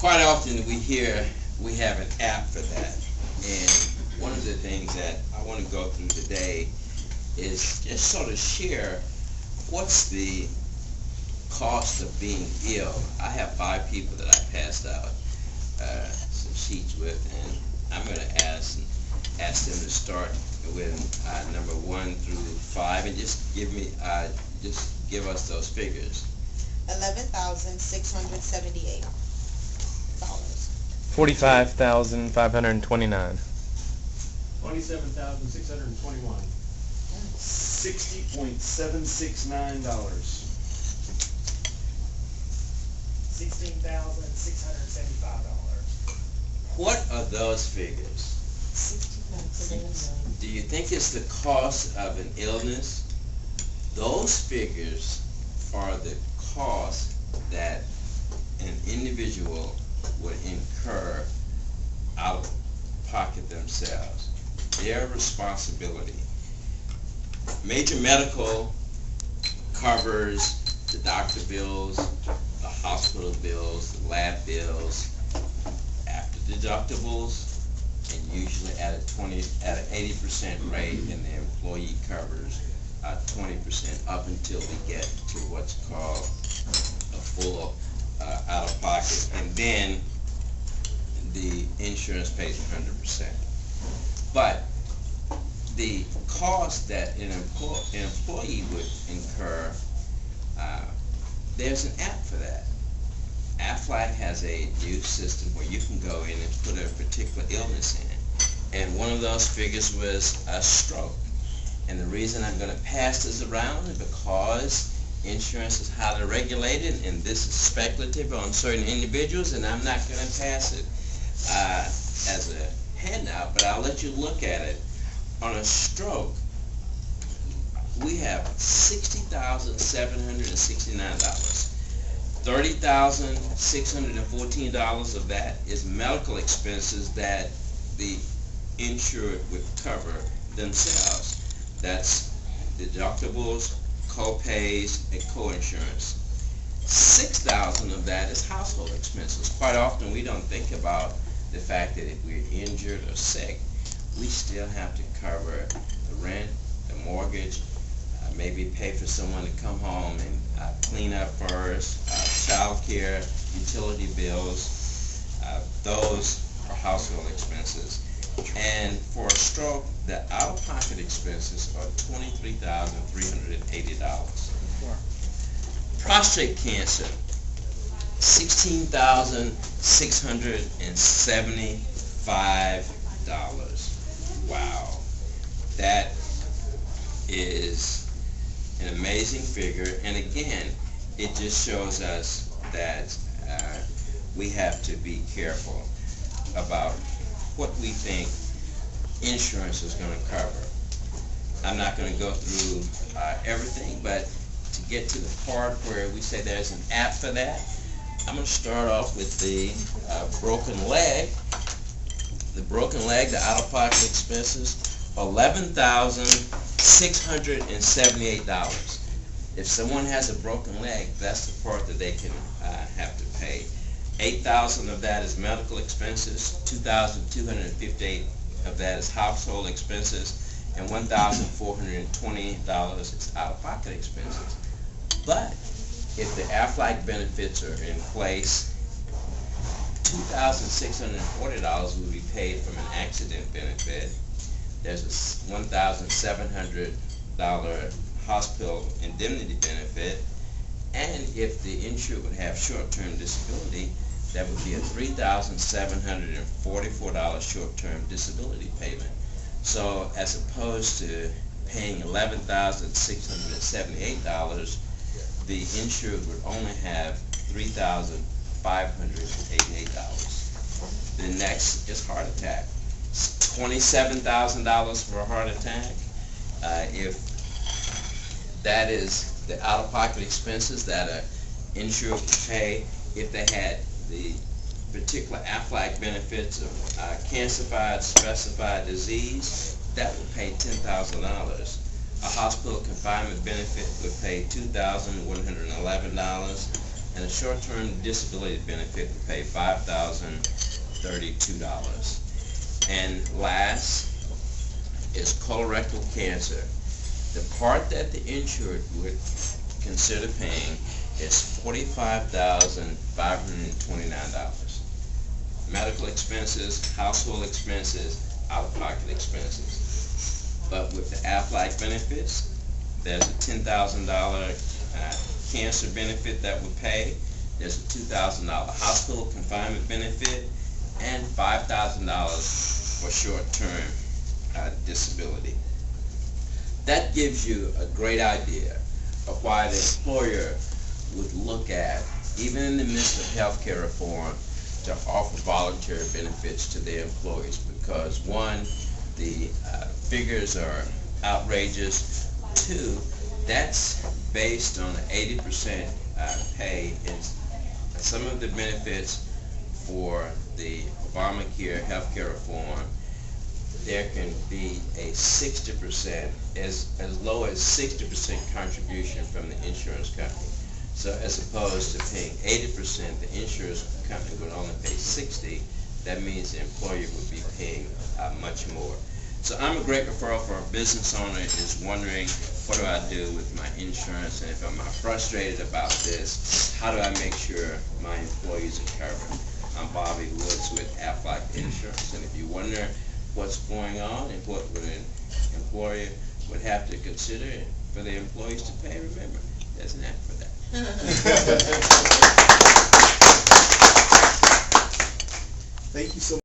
Quite often we hear we have an app for that, and one of the things that I want to go through today is just sort of share what's the cost of being ill. I have 5 people that I passed out some sheets with, and I'm going to ask them to start with number 1 through 5, and just give us those figures. $11,678. $45,529. $27,621. $60.769. $16,675. What are those figures? Do you think it's the cost of an illness? Those figures are the cost that an individual would incur out of pocket themselves. Their responsibility. Major medical covers the doctor bills, the hospital bills, the lab bills, after deductibles, and usually at an 80% rate, and the employee covers 20% up until we get to what's called a full out of pocket, and then the insurance pays 100%. But the cost that an employee would incur, there's an app for that. Aflac has a new system where you can go in and put a particular illness in, and one of those figures was a stroke. And the reason I'm going to pass this around is because insurance is highly regulated, and this is speculative on certain individuals, and I'm not going to pass it as a handout, but I'll let you look at it. On a stroke, we have $60,769. $30,614 of that is medical expenses that the insured would cover themselves. That's deductibles, co-pays, and co-insurance. $6,000 of that is household expenses. Quite often we don't think about the fact that if we're injured or sick, we still have to cover the rent, the mortgage, maybe pay for someone to come home and clean up for us, child care, utility bills. Those are household expenses. And for a stroke, the out-of-pocket expenses are $23,380. Prostate cancer, $16,675. Wow, that is an amazing figure. And again, it just shows us that we have to be careful about what we think insurance is going to cover. I'm not going to go through everything, but to get to the part where we say there's an app for that, I'm going to start off with the broken leg. The broken leg, the out-of-pocket expenses, $11,678. If someone has a broken leg, that's the part that they can have to pay. $8,000 of that is medical expenses, $2,258 of that is household expenses, and $1,420 is out-of-pocket expenses. But if the Aflac benefits are in place, $2,640 will be paid from an accident benefit. There's a $1,700 hospital indemnity benefit, and if the insured would have short-term disability, that would be a $3,744 short-term disability payment. So as opposed to paying $11,678, the insured would only have $3,588. The next is heart attack. $27,000 for a heart attack. If that is the out-of-pocket expenses that an insured would pay if they had the particular Aflac benefits of cancer-fied specified disease, that would pay $10,000. A hospital confinement benefit would pay $2,111. and a short-term disability benefit would pay $5,032. And last is colorectal cancer. The part that the insured would consider paying is $45,529. Medical expenses, household expenses, out-of-pocket expenses. But with the Aflac benefits, there's a $10,000 cancer benefit that would pay. There's a $2,000 hospital confinement benefit, and $5,000 for short-term disability. That gives you a great idea of why the employer would look at, even in the midst of healthcare reform, to offer voluntary benefits to their employees, because one, the figures are outrageous. Two, that's based on 80% pay, and some of the benefits for the Obamacare healthcare reform, there can be a 60%, as low as 60% contribution from the insurance company. So as opposed to paying 80%, the insurance company would only pay 60%. That means the employer would be paying much more. So I'm a great referral for a business owner is wondering, what do I do with my insurance? And if I'm frustrated about this, how do I make sure my employees are covered? I'm Bobby Woods with Aflac Insurance. And if you wonder what's going on and what an employer would have to consider for their employees to pay, remember, there's an app for that. Thank you so much.